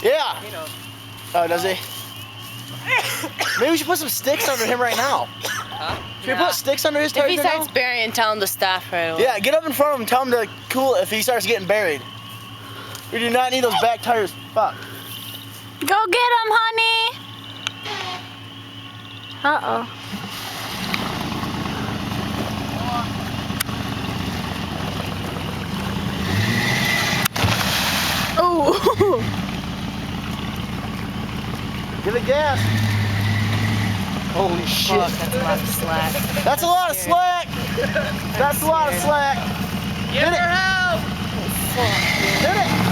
Yeah. He knows. Oh, does he? Maybe we should put some sticks under him right now. Huh? Should we put sticks under his If tires he right starts now? burying, tell him to stop right away. Yeah, get up in front of him. Tell him to cool it if he starts getting buried. We do not need those back tires. Fuck. Go get him, honey. Uh-oh. Ooh. Give it gas. Holy shit. Fuck, that's a lot of slack. That's a lot of slack. That's a lot of slack. Give her help! Hit it.